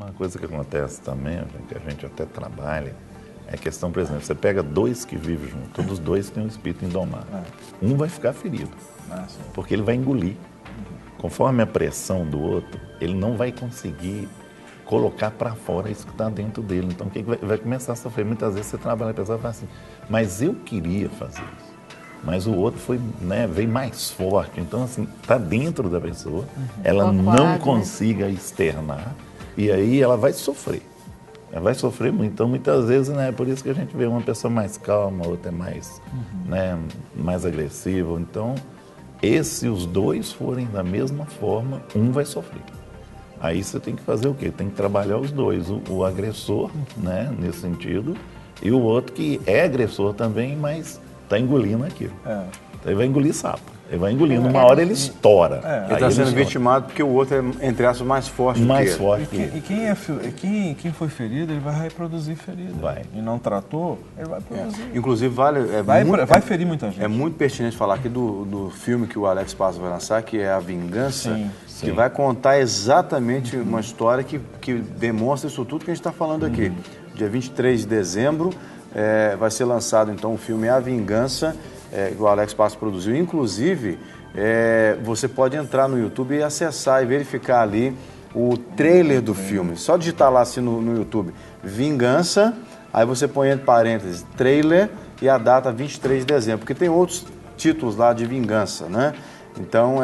Uma coisa que acontece também, que a gente até trabalha, é a questão, por exemplo, você pega dois que vivem juntos, todos os dois têm um espírito indomável. Um vai ficar ferido, porque ele vai engolir. Conforme a pressão do outro, ele não vai conseguir colocar para fora isso que está dentro dele. Então, o que vai começar a sofrer? Muitas vezes você trabalha, a pessoa fala assim, mas eu queria fazer isso. Mas o outro foi, né, veio mais forte. Então, assim, está dentro da pessoa, ela não consiga externar, e aí ela vai sofrer. Ela vai sofrer muito. Então, muitas vezes, né, é por isso que a gente vê uma pessoa mais calma, outra é mais, né, mais agressiva. Então, se os dois forem da mesma forma, um vai sofrer. Aí você tem que fazer o quê? Tem que trabalhar os dois, o agressor, né, nesse sentido, e o outro que é agressor também, mas está engolindo aquilo. Então ele vai engolir sapo. Ele vai engolindo, uma hora ele estoura. Ele está sendo vitimado porque o outro é, entre aspas, mais forte do que ele. Forte que ele. E quem foi ferido, ele vai reproduzir ferida. Vai. E não tratou, ele vai produzir. Inclusive, vai ferir muita gente. É muito pertinente falar aqui do filme que o Alex Passos vai lançar, que é A Vingança, que vai contar exatamente uma história que demonstra isso tudo que a gente está falando aqui. Dia 23 de dezembro vai ser lançado, então, o filme A Vingança, que o Alex Passos produziu. Inclusive, você pode entrar no YouTube e acessar e verificar ali o trailer do filme. Só digitar lá assim no YouTube, Vingança, aí você põe entre parênteses, trailer e a data 23 de dezembro, porque tem outros títulos lá de Vingança, né? Então,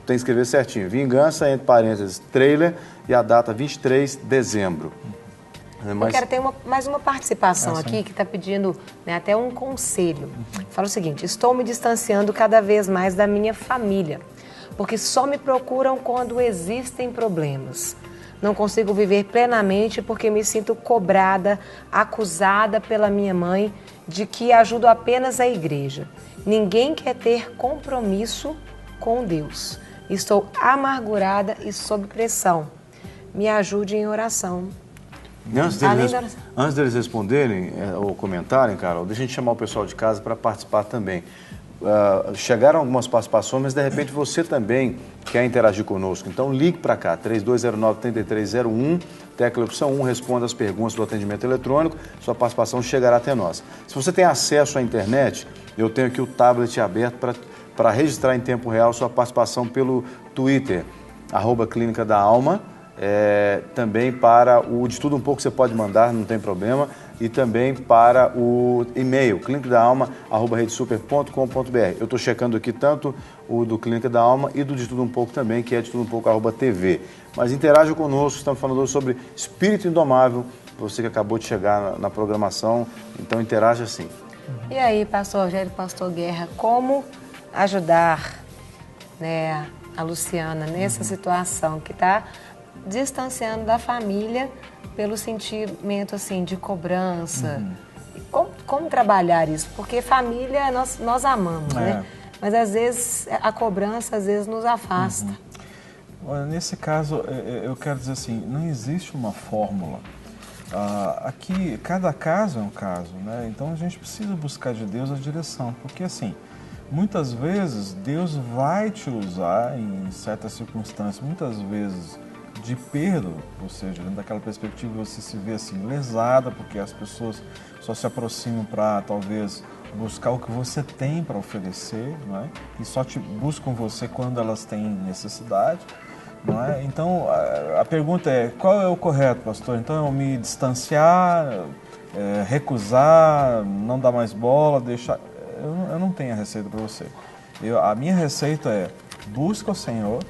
tem que escrever certinho, Vingança, entre parênteses, trailer e a data 23 de dezembro. Eu quero ter mais uma participação aqui que está pedindo, né, até um conselho. Fala o seguinte: estou me distanciando cada vez mais da minha família, porque só me procuram quando existem problemas. Não consigo viver plenamente porque me sinto cobrada, acusada pela minha mãe de que ajudo apenas a igreja. Ninguém quer ter compromisso com Deus. Estou amargurada e sob pressão. Me ajude em oração. Antes deles responderem ou comentarem, Carol, deixa a gente chamar o pessoal de casa para participar também. Chegaram algumas participações, mas de repente você também quer interagir conosco. Então ligue para cá, 3209-3301, tecla opção 1, responda as perguntas do atendimento eletrônico, sua participação chegará até nós. Se você tem acesso à internet, eu tenho aqui o tablet aberto para registrar em tempo real sua participação pelo Twitter, @Clínica da Alma. Também para o De Tudo Um Pouco você pode mandar, não tem problema, e também para o e-mail, clinicadaalma@redesuper.com.br. Eu estou checando aqui tanto o do Clínica da Alma e do De Tudo Um Pouco também, que é de tudo um pouco@tv. Mas interaja conosco, estamos falando hoje sobre espírito indomável, você que acabou de chegar na programação, então interaja sim. E aí, pastor Rogério, pastor Guerra, como ajudar, né, a Luciana nessa situação que está distanciando da família pelo sentimento assim de cobrança? Como trabalhar isso? Porque família nós amamos, né? Mas às vezes a cobrança nos afasta. Olha, nesse caso eu quero dizer assim, não existe uma fórmula. Aqui cada caso é um caso, né? Então a gente precisa buscar de Deus a direção, porque assim, muitas vezes Deus vai te usar em certas circunstâncias, muitas vezes de perda, ou seja, dentro daquela perspectiva você se vê assim lesada, porque as pessoas só se aproximam para talvez buscar o que você tem para oferecer, não é? E só te buscam você quando elas têm necessidade, não é? Então a pergunta é, qual é o correto, pastor? Então eu me distanciar, recusar, não dar mais bola, deixar... Eu não tenho a receita para você. A minha receita é, busca o Senhor,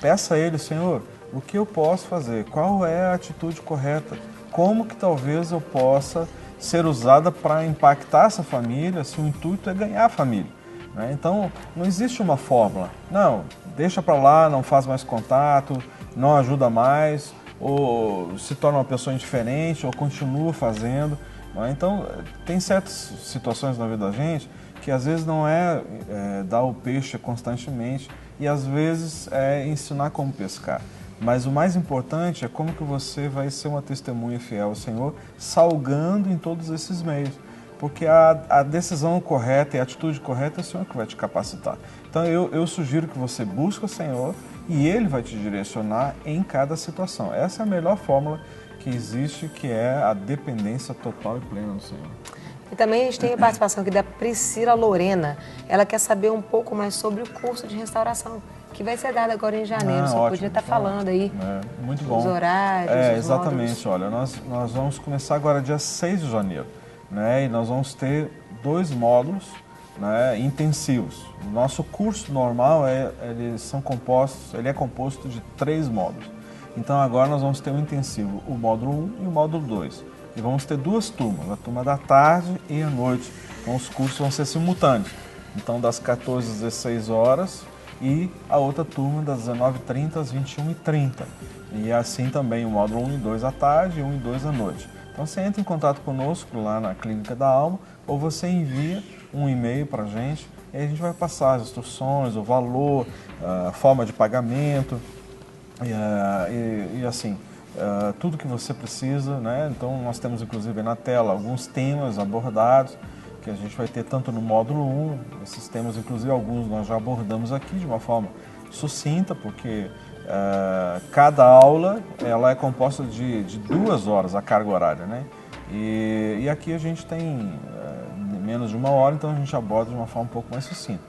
peça a Ele, Senhor, o que eu posso fazer? Qual é a atitude correta? Como que talvez eu possa ser usada para impactar essa família, se o intuito é ganhar a família, né? Então, não existe uma fórmula. Não, deixa para lá, não faz mais contato, não ajuda mais, ou se torna uma pessoa indiferente, ou continua fazendo, né? Então, tem certas situações na vida da gente que às vezes não é dar o peixe constantemente e às vezes é ensinar como pescar. Mas o mais importante é como que você vai ser uma testemunha fiel ao Senhor, salgando em todos esses meios. Porque a decisão correta e a atitude correta é o Senhor que vai te capacitar. Então eu sugiro que você busque o Senhor e Ele vai te direcionar em cada situação. Essa é a melhor fórmula que existe, que é a dependência total e plena do Senhor. E também a gente tem a participação aqui da Priscila Lorena. Ela quer saber um pouco mais sobre o curso de restauração, que vai ser dado agora em janeiro. Você podia estar falando aí. Muito bom. Os horários, os exatamente. módulos. Olha, nós vamos começar agora dia 6 de janeiro, né? E nós vamos ter 2 módulos, né, intensivos. O nosso curso normal ele é composto de 3 módulos. Então agora nós vamos ter um intensivo, o módulo 1 e o módulo 2. E vamos ter 2 turmas, a turma da tarde e a noite. Então os cursos vão ser simultâneos. Então das 14 às 16 horas e a outra turma das 19h30 às 21h30. E assim também o módulo 1 e 2 à tarde e 1 e 2 à noite. Então você entra em contato conosco lá na Clínica da Alma ou você envia um e-mail para a gente e a gente vai passar as instruções, o valor, a forma de pagamento e assim, tudo que você precisa, né? Então nós temos inclusive na tela alguns temas abordados que a gente vai ter tanto no módulo 1, esses temas inclusive alguns nós já abordamos aqui de uma forma sucinta, porque cada aula ela é composta de 2 horas a carga horária, né? E aqui a gente tem menos de 1 hora, então a gente aborda de uma forma um pouco mais sucinta.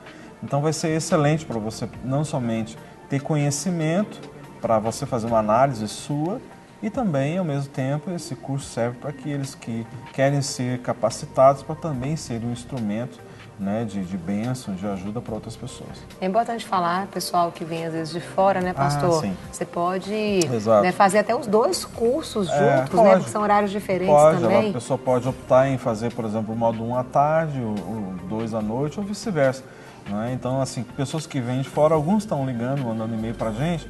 Então vai ser excelente para você não somente ter conhecimento, para você fazer uma análise sua, e também, ao mesmo tempo, esse curso serve para aqueles que querem ser capacitados para também ser um instrumento, né, de bênção, de ajuda para outras pessoas. É importante falar, pessoal que vem às vezes de fora, né, pastor? Sim. Você pode, né, fazer até os 2 cursos juntos, pode, né, porque são horários diferentes também. A pessoa pode optar em fazer, por exemplo, o módulo 1 à tarde, o 2 à noite, ou vice-versa. Né? Então, assim, pessoas que vêm de fora, alguns estão ligando, mandando e-mail para a gente,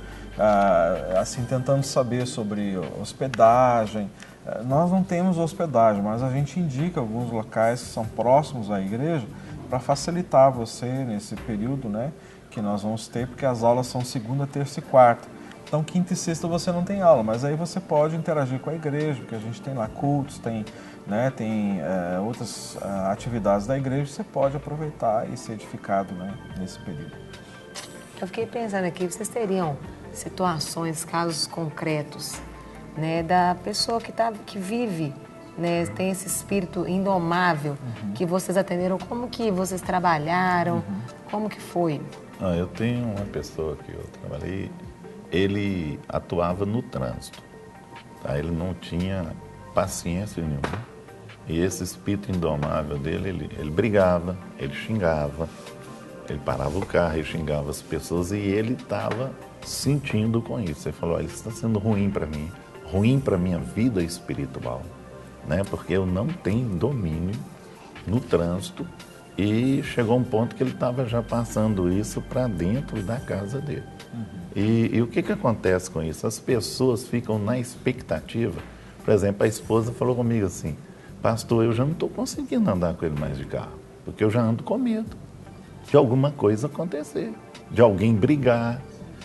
assim, tentando saber sobre hospedagem. Nós não temos hospedagem, mas a gente indica alguns locais que são próximos à igreja para facilitar você nesse período, né, que nós vamos ter, porque as aulas são segunda, terça e quarta. Então, quinta e sexta você não tem aula, mas aí você pode interagir com a igreja, porque a gente tem lá cultos, tem outras atividades da igreja, você pode aproveitar e ser edificado, né, nesse período. Eu fiquei pensando aqui, vocês teriam situações, casos concretos, né, da pessoa que vive, né, tem esse espírito indomável, que vocês atenderam, como que vocês trabalharam, como que foi? Eu tenho uma pessoa que eu trabalhei, ele atuava no trânsito, tá? Ele não tinha paciência nenhuma, e esse espírito indomável dele, ele brigava, ele xingava, ele parava o carro e xingava as pessoas, e ele estava sentindo com isso. Ele falou, olha, isso está sendo ruim para mim, ruim para a minha vida espiritual, né? Porque eu não tenho domínio no trânsito, e chegou um ponto que ele estava já passando isso para dentro da casa dele. E o que acontece com isso? As pessoas ficam na expectativa. Por exemplo, a esposa falou comigo assim, pastor, eu já não estou conseguindo andar com ele mais de carro, porque eu já ando com medo de alguma coisa acontecer, de alguém brigar,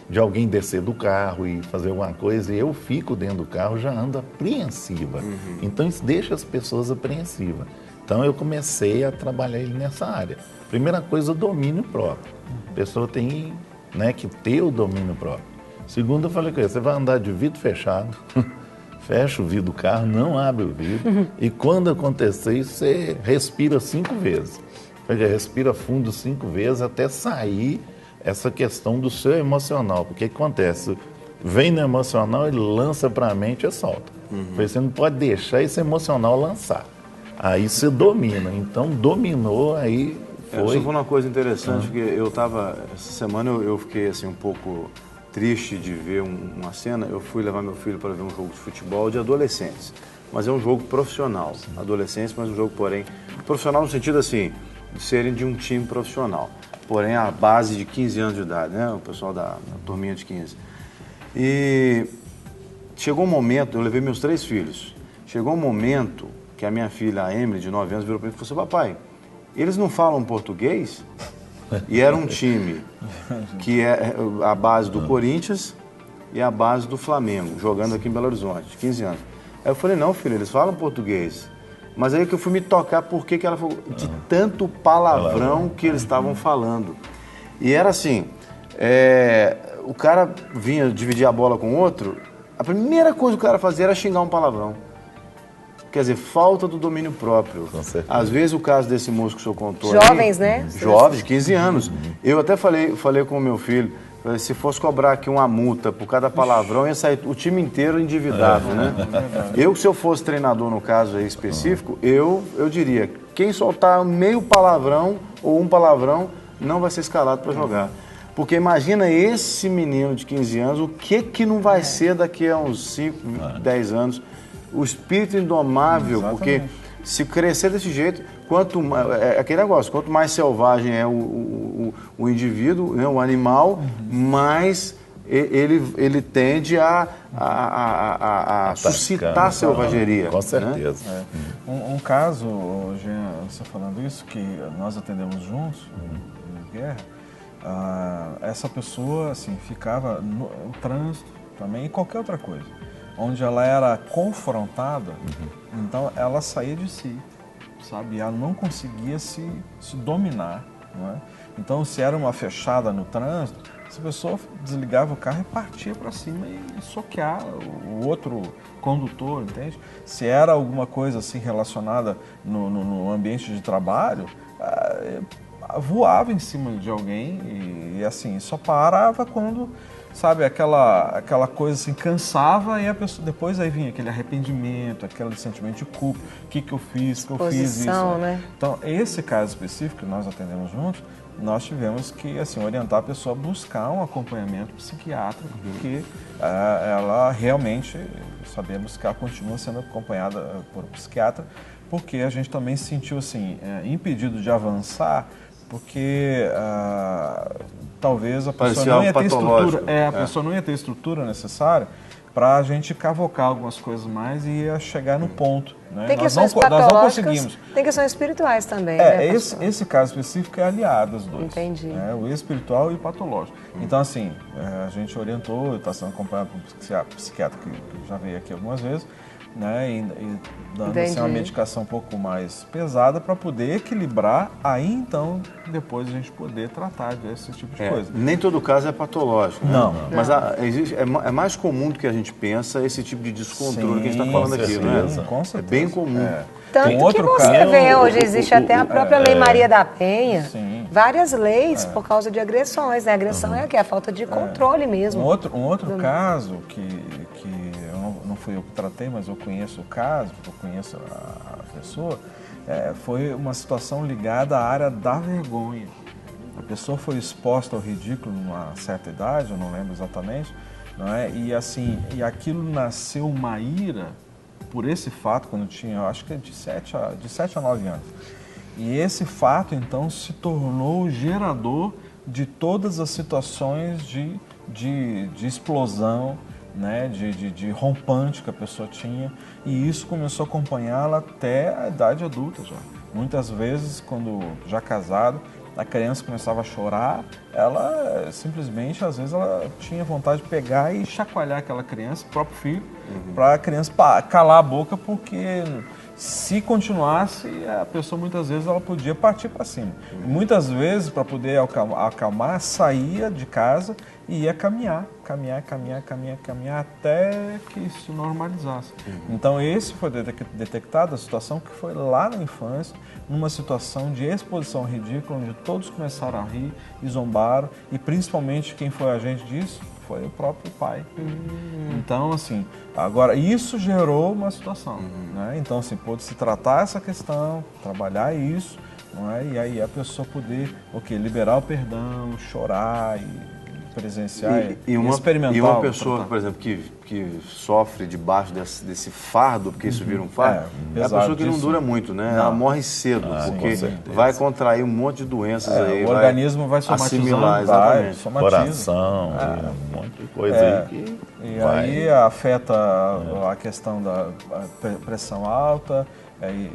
de alguém descer do carro e fazer alguma coisa, e eu fico dentro do carro, já ando apreensiva. Então isso deixa as pessoas apreensivas. Então eu comecei a trabalhar ele nessa área. Primeira coisa, o domínio próprio. A pessoa tem, né, que ter o domínio próprio. Segundo, eu falei com ele, você vai andar de vidro fechado, fecha o vidro do carro, não abre o vidro, e quando acontecer isso, você respira 5 vezes. Respira fundo 5 vezes até sair essa questão do seu emocional. Porque o que acontece? Vem no emocional, ele lança para a mente e solta. Você não pode deixar esse emocional lançar. Aí você domina. Então, dominou, aí foi... Só foi uma coisa interessante, que eu estava... Essa semana eu fiquei assim, um pouco triste de ver uma cena. Eu fui levar meu filho para ver um jogo de futebol de adolescentes. Mas é um jogo profissional. Adolescentes, mas um jogo, porém, profissional no sentido assim, de serem de um time profissional. Porém, a base de 15 anos de idade, né? O pessoal da turminha de 15. E chegou um momento, eu levei meus 3 filhos. Chegou um momento que a minha filha, a Emily, de 9 anos, virou para mim e falou assim, papai, eles não falam português? E era um time que é a base do Corinthians e a base do Flamengo, jogando aqui em Belo Horizonte, de 15 anos. Aí eu falei, não, filho, eles falam português. Mas aí que eu fui me tocar porque que ela falou de tanto palavrão que eles estavam falando. E era assim, o cara vinha dividir a bola com o outro, a primeira coisa que o cara fazia era xingar um palavrão. Quer dizer, falta do domínio próprio. Às vezes o caso desse moço que o senhor contou jovens, aí, né? Jovens, de 15 anos. Eu até falei com o meu filho, se fosse cobrar aqui uma multa por cada palavrão, ia sair o time inteiro endividado, né? Se eu fosse treinador no caso aí específico, eu diria, quem soltar meio palavrão ou um palavrão não vai ser escalado para jogar. Porque imagina esse menino de 15 anos, o que não vai ser daqui a uns 5, 10 anos. O espírito indomável, porque se crescer desse jeito, aquele negócio, quanto mais selvagem é o indivíduo, né, o animal, mais ele tende a suscitar selvageria. Com certeza. Né? Um caso, Jean, você falando isso, que nós atendemos juntos, no Guerra, essa pessoa assim, ficava no trânsito também e qualquer outra coisa, onde ela era confrontada, então ela saía de si, sabe? Ela não conseguia se dominar, não é? Então, se era uma fechada no trânsito, essa pessoa desligava o carro e partia para cima e soquear o outro condutor, entende? Se era alguma coisa assim relacionada no ambiente de trabalho, voava em cima de alguém e assim, só parava quando, sabe, aquela coisa assim, cansava e a pessoa, depois aí vinha aquele arrependimento, aquele sentimento de culpa, o que eu fiz, que eu fiz isso. Né? Então, esse caso específico que nós atendemos juntos, nós tivemos que assim, orientar a pessoa a buscar um acompanhamento psiquiátrico, porque ela realmente, sabemos que ela continua sendo acompanhada por um psiquiatra, porque a gente também se sentiu assim, impedido de avançar, porque talvez a pessoa não ia ter estrutura, pessoa não ia ter estrutura necessária para a gente cavocar algumas coisas mais e ia chegar no ponto. Né? Tem questões patológicas, nós não conseguimos. Tem questões espirituais também. Né, esse caso específico é aliado dos dois. Entendi. O espiritual e o patológico. Então, assim, a gente orientou, está sendo acompanhado por um psiquiatra que já veio aqui algumas vezes, né, e dando assim, uma medicação um pouco mais pesada para poder equilibrar, aí então depois a gente poder tratar desse tipo de coisa. Nem todo caso é patológico, né? Não. Mas é mais comum do que a gente pensa esse tipo de descontrole que a gente está falando aqui, né? Com certeza. É bem comum. Tanto que você vê hoje, existe até a própria Lei Maria da Penha, várias leis por causa de agressões, né? Agressão é o quê? A falta de controle mesmo. Um outro caso que não fui eu que tratei, mas eu conheço o caso, eu conheço a pessoa, foi uma situação ligada à área da vergonha. A pessoa foi exposta ao ridículo numa certa idade, eu não lembro exatamente, não é? E assim, aquilo nasceu uma ira por esse fato, quando tinha, acho que de 7 a 9 anos. E esse fato, então, se tornou o gerador de todas as situações de explosão, né, de rompante que a pessoa tinha, e isso começou a acompanhá-la até a idade adulta já. Muitas vezes, quando já casado, a criança começava a chorar, ela simplesmente, às vezes, ela tinha vontade de pegar e chacoalhar aquela criança, o próprio filho, para a criança calar a boca, porque se continuasse, a pessoa muitas vezes ela podia partir para cima. E muitas vezes, para poder acalmar, saía de casa e ia caminhar até que isso normalizasse. Então esse foi detectado a situação que foi lá na infância, numa situação de exposição ridícula, onde todos começaram a rir e zombaram, e principalmente quem foi agente disso foi o próprio pai. Então, assim, agora isso gerou uma situação, né? Então, assim, pôde-se tratar essa questão, trabalhar isso, não é? E aí a pessoa poder, liberar o perdão, chorar e presenciar e experimentar. E uma pessoa, por exemplo, que sofre debaixo desse fardo, porque isso vira um fardo, é a pessoa que não dura muito, né? Ela morre cedo, porque vai contrair um monte de doenças aí. O organismo vai somatizar, exatamente. Coração, um monte de coisa aí que aí afeta a questão da pressão alta,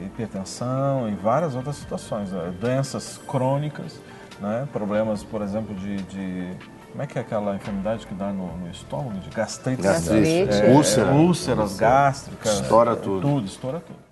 hipertensão e várias outras situações, doenças crônicas, né? Problemas, por exemplo, como é que é aquela enfermidade que dá no estômago? De gastrite. Úlceras gástricas. Estoura tudo. Estoura tudo.